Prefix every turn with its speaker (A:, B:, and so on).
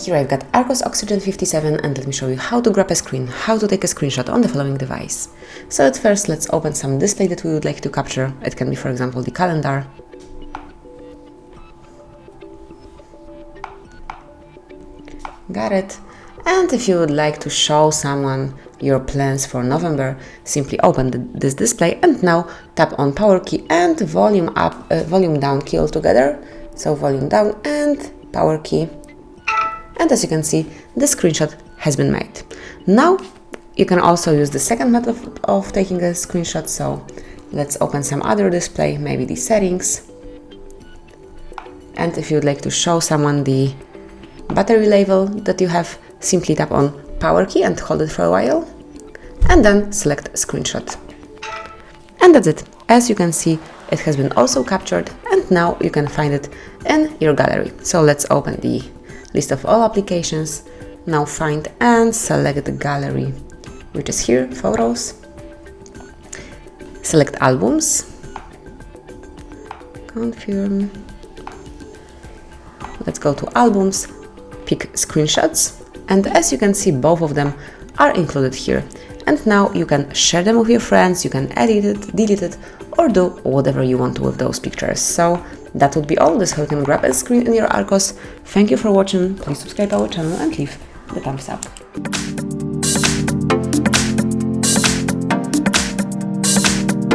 A: Here I've got ARCHOS Oxygen 57 and let me show you how to grab a screen, how to take a screenshot on the following device. So at first let's open some display that we would like to capture. It can be, for example, the calendar. Got it. And if you would like to show someone your plans for November, simply open this display and now tap on power key and volume up, volume down key all together. So volume down and power key. And as you can see, the screenshot has been made. Now you can also use the second method of taking a screenshot. So let's open some other display, maybe the settings. And if you would like to show someone the battery level that you have, simply tap on power key and hold it for a while. And then select screenshot. And that's it. As you can see, it has been also captured and now you can find it in your gallery. So let's open the list of all applications. Now find and select the gallery, which is here, photos. Select albums. Confirm. Let's go to albums, pick screenshots, and as you can see, both of them are included here. And now you can share them with your friends, you can edit it, delete it, or do whatever you want to with those pictures. So that would be all. This is how you can grab a screen in your ARCHOS. Thank you for watching. Please subscribe our channel and leave the thumbs up.